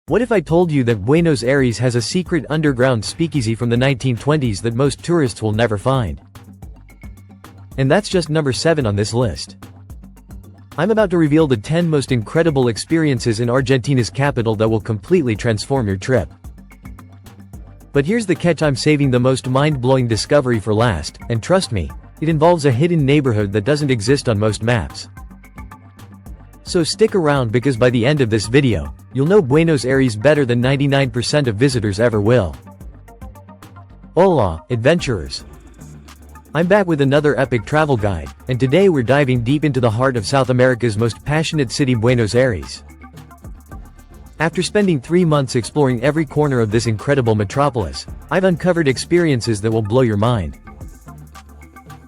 What if I told you that Buenos Aires has a secret underground speakeasy from the 1920s that most tourists will never find? And that's just number 7 on this list. I'm about to reveal the 10 most incredible experiences in Argentina's capital that will completely transform your trip. But here's the catch: I'm saving the most mind-blowing discovery for last, and trust me, it involves a hidden neighborhood that doesn't exist on most maps. So stick around, because by the end of this video, you'll know Buenos Aires better than 99% of visitors ever will. Hola, adventurers! I'm back with another epic travel guide, and today we're diving deep into the heart of South America's most passionate city, Buenos Aires. After spending 3 months exploring every corner of this incredible metropolis, I've uncovered experiences that will blow your mind.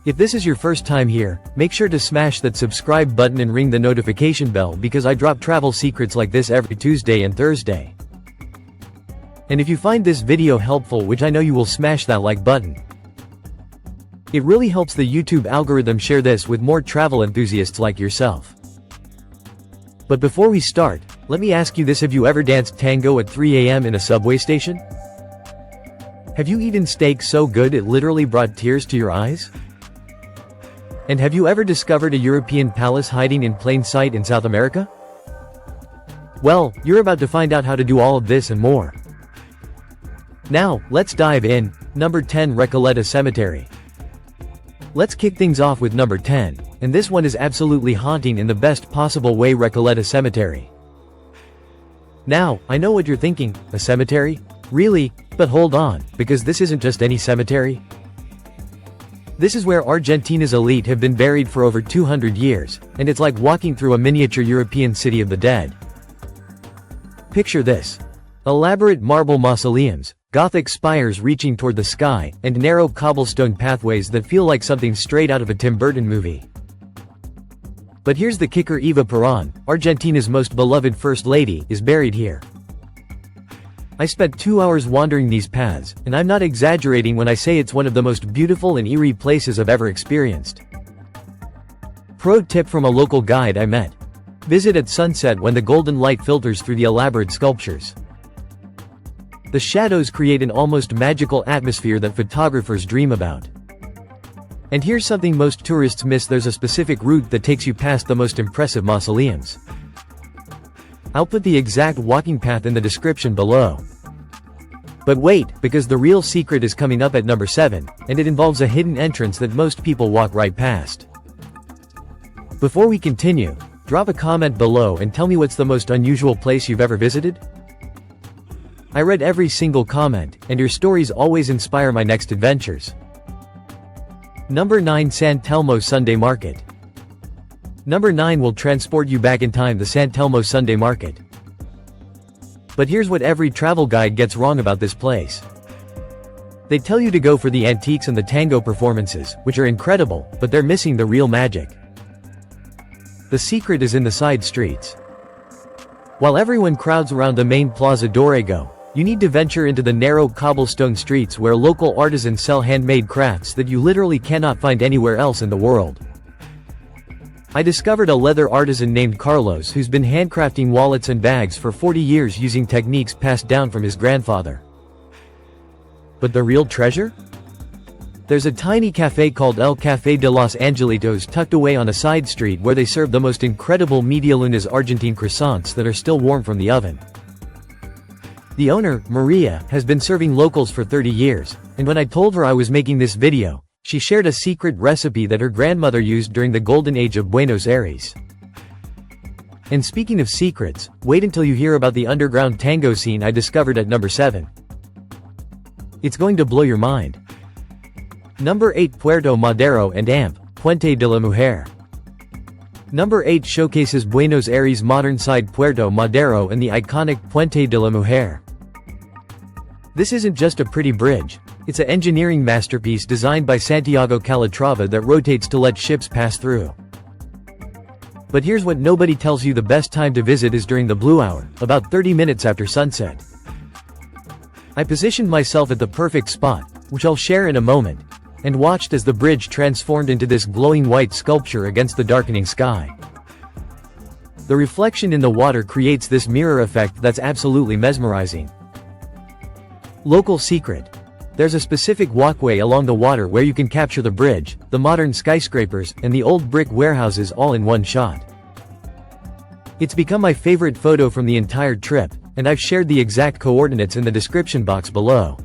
If this is your first time here, make sure to smash that subscribe button and ring the notification bell, because I drop travel secrets like this every Tuesday and Thursday. And if you find this video helpful, which I know you will, smash that like button. It really helps the YouTube algorithm share this with more travel enthusiasts like yourself. But before we start, let me ask you this: have you ever danced tango at 3 a.m. in a subway station? Have you eaten steak so good it literally brought tears to your eyes? And have you ever discovered a European palace hiding in plain sight in South America? Well, you're about to find out how to do all of this and more. Now, let's dive in. Number 10, Recoleta Cemetery. Let's kick things off with number 10, and this one is absolutely haunting in the best possible way: Recoleta Cemetery. Now, I know what you're thinking: a cemetery? Really? But hold on, because this isn't just any cemetery. This is where Argentina's elite have been buried for over 200 years, and it's like walking through a miniature European city of the dead. Picture this: elaborate marble mausoleums, Gothic spires reaching toward the sky, and narrow cobblestone pathways that feel like something straight out of a Tim Burton movie. But here's the kicker: Eva Perón, Argentina's most beloved First Lady, is buried here. I spent 2 hours wandering these paths, and I'm not exaggerating when I say it's one of the most beautiful and eerie places I've ever experienced. Pro tip from a local guide I met: visit at sunset when the golden light filters through the elaborate sculptures. The shadows create an almost magical atmosphere that photographers dream about. And here's something most tourists miss: there's a specific route that takes you past the most impressive mausoleums. I'll put the exact walking path in the description below. But wait, because the real secret is coming up at number 7, and it involves a hidden entrance that most people walk right past. Before we continue, drop a comment below and tell me what's the most unusual place you've ever visited. I read every single comment, and your stories always inspire my next adventures. Number 9, San Telmo Sunday Market. Number 9 will transport you back in time: the San Telmo Sunday Market. But here's what every travel guide gets wrong about this place. They tell you to go for the antiques and the tango performances, which are incredible, but they're missing the real magic. The secret is in the side streets. While everyone crowds around the main Plaza Dorrego, you need to venture into the narrow cobblestone streets where local artisans sell handmade crafts that you literally cannot find anywhere else in the world. I discovered a leather artisan named Carlos who's been handcrafting wallets and bags for 40 years using techniques passed down from his grandfather. But the real treasure? There's a tiny cafe called El Café de los Angelitos tucked away on a side street where they serve the most incredible medialunas Argentine croissants that are still warm from the oven. The owner, Maria, has been serving locals for 30 years, and when I told her I was making this video, she shared a secret recipe that her grandmother used during the golden age of Buenos Aires. And speaking of secrets, wait until you hear about the underground tango scene I discovered at number 7. It's going to blow your mind. Number 8, Puerto Madero and AMP, Puente de la Mujer. Number 8 showcases Buenos Aires' modern side: Puerto Madero and the iconic Puente de la Mujer. This isn't just a pretty bridge. It's an engineering masterpiece designed by Santiago Calatrava that rotates to let ships pass through. But here's what nobody tells you: the best time to visit is during the blue hour, about 30 minutes after sunset. I positioned myself at the perfect spot, which I'll share in a moment, and watched as the bridge transformed into this glowing white sculpture against the darkening sky. The reflection in the water creates this mirror effect that's absolutely mesmerizing. Local secret. There's a specific walkway along the water where you can capture the bridge, the modern skyscrapers, and the old brick warehouses all in one shot. It's become my favorite photo from the entire trip, and I've shared the exact coordinates in the description box below.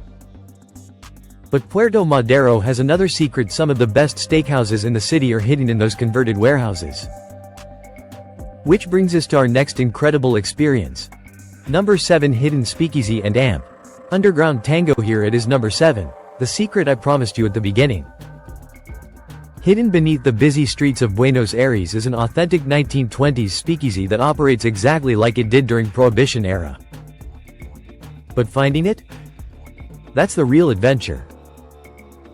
But Puerto Madero has another secret. Some of the best steakhouses in the city are hidden in those converted warehouses. Which brings us to our next incredible experience. Number 7, Hidden Speakeasy and Amp. Underground Tango. Here it is, number 7, the secret I promised you at the beginning. Hidden beneath the busy streets of Buenos Aires is an authentic 1920s speakeasy that operates exactly like it did during Prohibition era. But finding it? That's the real adventure.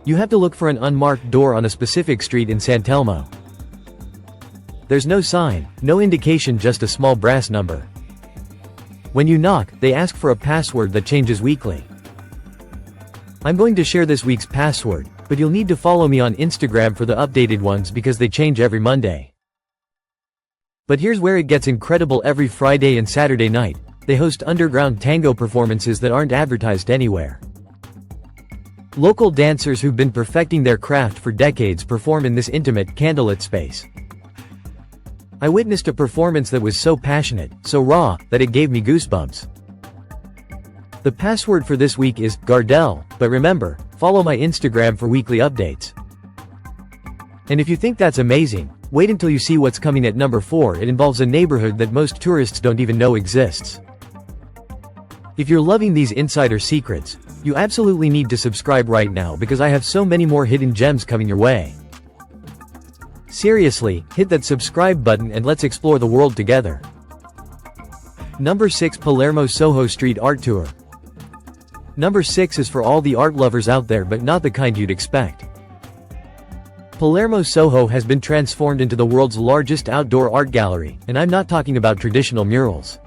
You have to look for an unmarked door on a specific street in San Telmo. There's no sign, no indication, just a small brass number. When you knock, they ask for a password that changes weekly. I'm going to share this week's password, but you'll need to follow me on Instagram for the updated ones because they change every Monday. But here's where it gets incredible. Every Friday and Saturday night, they host underground tango performances that aren't advertised anywhere. Local dancers who've been perfecting their craft for decades perform in this intimate, candlelit space. I witnessed a performance that was so passionate, so raw, that it gave me goosebumps. The password for this week is Gardel, but remember, follow my Instagram for weekly updates. And if you think that's amazing, wait until you see what's coming at number 4. It involves a neighborhood that most tourists don't even know exists. If you're loving these insider secrets, you absolutely need to subscribe right now because I have so many more hidden gems coming your way. Seriously, hit that subscribe button and let's explore the world together. Number 6, Palermo Soho Street Art Tour. Number 6 is for all the art lovers out there, but not the kind you'd expect. Palermo Soho has been transformed into the world's largest outdoor art gallery, and I'm not talking about traditional murals.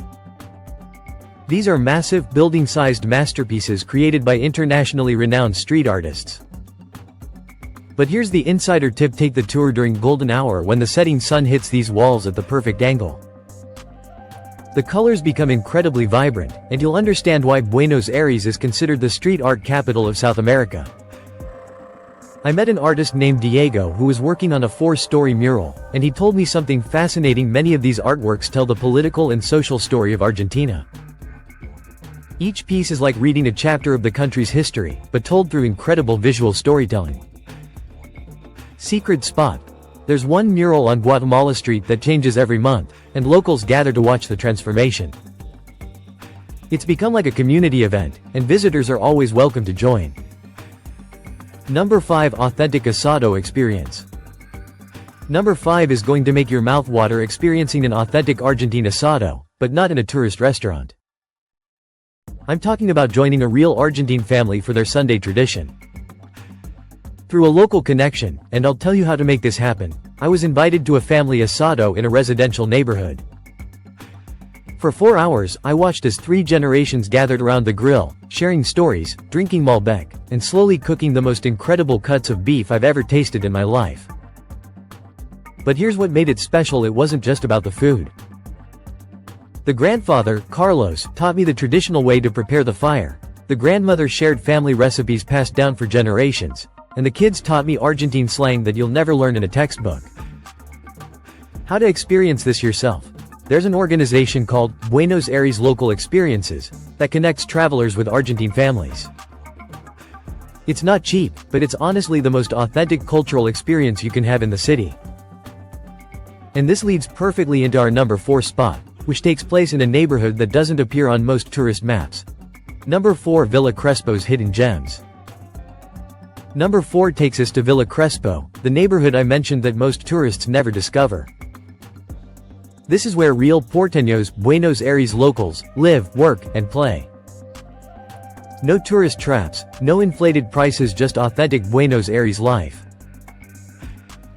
These are massive, building-sized masterpieces created by internationally renowned street artists. But here's the insider tip: take the tour during golden hour when the setting sun hits these walls at the perfect angle. The colors become incredibly vibrant, and you'll understand why Buenos Aires is considered the street art capital of South America. I met an artist named Diego who was working on a 4-story mural, and he told me something fascinating. Many of these artworks tell the political and social story of Argentina. Each piece is like reading a chapter of the country's history, but told through incredible visual storytelling. Secret spot. There's one mural on Guatemala Street that changes every month, and locals gather to watch the transformation. It's become like a community event, and visitors are always welcome to join. Number 5, Authentic Asado Experience. Number 5 is going to make your mouth water experiencing an authentic Argentine asado, but not in a tourist restaurant. I'm talking about joining a real Argentine family for their Sunday tradition. Through a local connection, and I'll tell you how to make this happen, I was invited to a family asado in a residential neighborhood. For 4 hours, I watched as 3 generations gathered around the grill, sharing stories, drinking Malbec, and slowly cooking the most incredible cuts of beef I've ever tasted in my life. But here's what made it special: it wasn't just about the food. The grandfather, Carlos, taught me the traditional way to prepare the fire. The grandmother shared family recipes passed down for generations, and the kids taught me Argentine slang that you'll never learn in a textbook. How to experience this yourself? There's an organization called Buenos Aires Local Experiences that connects travelers with Argentine families. It's not cheap, but it's honestly the most authentic cultural experience you can have in the city. And this leads perfectly into our number 4 spot, which takes place in a neighborhood that doesn't appear on most tourist maps. Number 4, Villa Crespo's Hidden Gems. Number 4 takes us to Villa Crespo, the neighborhood I mentioned that most tourists never discover. This is where real porteños, Buenos Aires locals, live, work, and play. No tourist traps, no inflated prices, just authentic Buenos Aires life.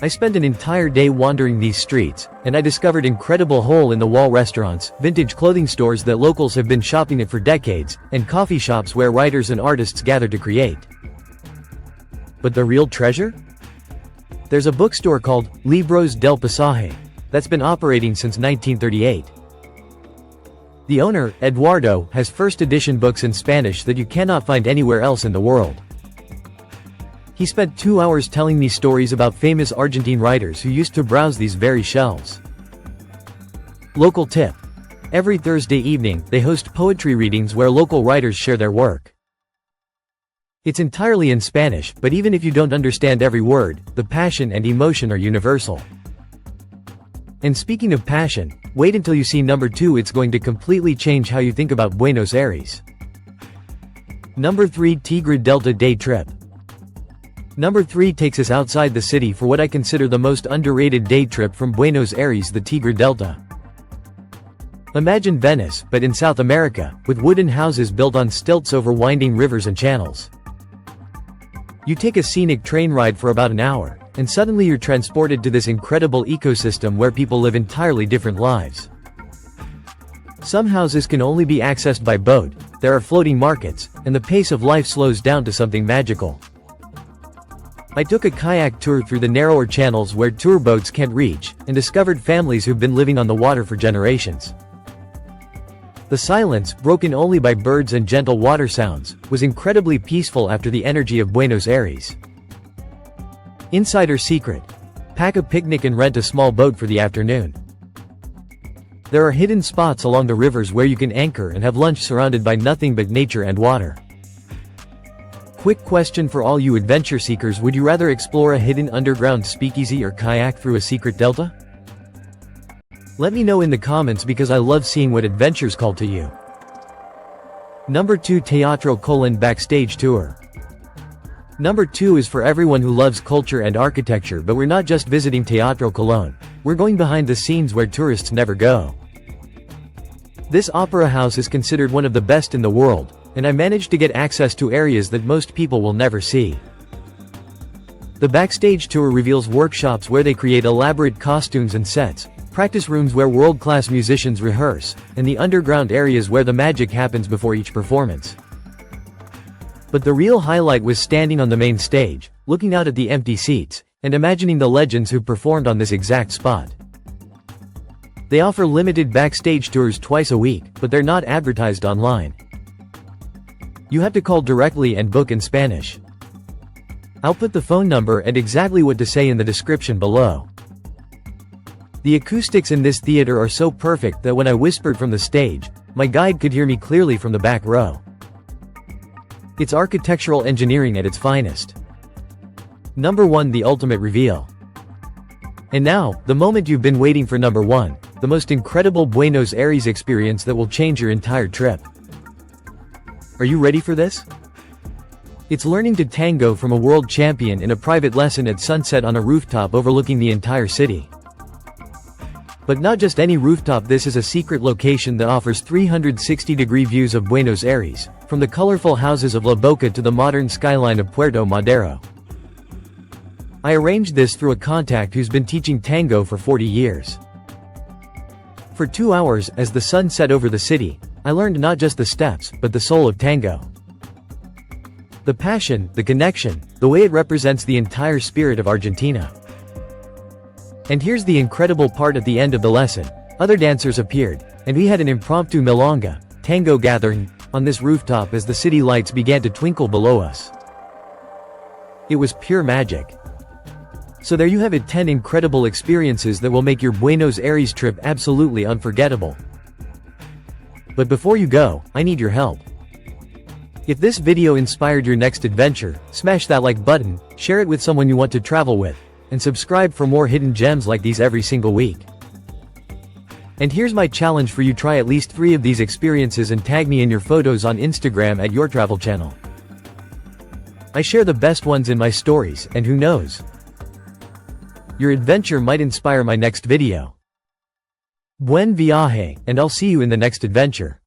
I spent an entire day wandering these streets, and I discovered incredible hole-in-the-wall restaurants, vintage clothing stores that locals have been shopping at for decades, and coffee shops where writers and artists gather to create. But the real treasure? There's a bookstore called Libros del Pasaje. that's been operating since 1938. The owner, Eduardo, has first edition books in Spanish that you cannot find anywhere else in the world. He spent 2 hours telling me stories about famous Argentine writers who used to browse these very shelves. Local tip. Every Thursday evening, they host poetry readings where local writers share their work. It's entirely in Spanish, but even if you don't understand every word, the passion and emotion are universal. And speaking of passion, wait until you see number 2. It's going to completely change how you think about Buenos Aires. Number 3. Tigre Delta Day Trip. Number 3 takes us outside the city for what I consider the most underrated day trip from Buenos Aires, the Tigre Delta. Imagine Venice, but in South America, with wooden houses built on stilts over winding rivers and channels. You take a scenic train ride for about an hour, and suddenly you're transported to this incredible ecosystem where people live entirely different lives. Some houses can only be accessed by boat, there are floating markets, and the pace of life slows down to something magical. I took a kayak tour through the narrower channels where tour boats can't reach, and discovered families who've been living on the water for generations. The silence, broken only by birds and gentle water sounds, was incredibly peaceful after the energy of Buenos Aires. Insider secret. Pack a picnic and rent a small boat for the afternoon. There are hidden spots along the rivers where you can anchor and have lunch surrounded by nothing but nature and water. Quick question for all you adventure seekers: would you rather explore a hidden underground speakeasy or kayak through a secret delta? Let me know in the comments because I love seeing what adventures call to you. Number 2. Teatro Colón Backstage Tour. Number 2 is for everyone who loves culture and architecture, but we're not just visiting Teatro Colón, we're going behind the scenes where tourists never go. This opera house is considered one of the best in the world, and I managed to get access to areas that most people will never see. The backstage tour reveals workshops where they create elaborate costumes and sets, practice rooms where world-class musicians rehearse, and the underground areas where the magic happens before each performance. But the real highlight was standing on the main stage, looking out at the empty seats, and imagining the legends who performed on this exact spot. They offer limited backstage tours twice a week, but they're not advertised online. You have to call directly and book in Spanish. I'll put the phone number and exactly what to say in the description below. The acoustics in this theater are so perfect that when I whispered from the stage, my guide could hear me clearly from the back row. It's architectural engineering at its finest. Number 1. The ultimate reveal. And now, the moment you've been waiting for. Number 1. The most incredible Buenos Aires experience that will change your entire trip. Are you ready for this? It's learning to tango from a world champion in a private lesson at sunset on a rooftop overlooking the entire city. But not just any rooftop, this is a secret location that offers 360-degree views of Buenos Aires, from the colorful houses of La Boca to the modern skyline of Puerto Madero. I arranged this through a contact who's been teaching tango for 40 years. For 2 hours, as the sun set over the city, I learned not just the steps, but the soul of tango. The passion, the connection, the way it represents the entire spirit of Argentina. And here's the incredible part: at the end of the lesson, other dancers appeared, and we had an impromptu milonga, tango gathering, on this rooftop as the city lights began to twinkle below us. It was pure magic. So there you have it, 10 incredible experiences that will make your Buenos Aires trip absolutely unforgettable. But before you go, I need your help. If this video inspired your next adventure, smash that like button, share it with someone you want to travel with, and subscribe for more hidden gems like these every single week. And here's my challenge for you: try at least 3 of these experiences and tag me in your photos on Instagram at Your Travel Channel. I share the best ones in my stories, and who knows? Your adventure might inspire my next video. Buen viaje, and I'll see you in the next adventure.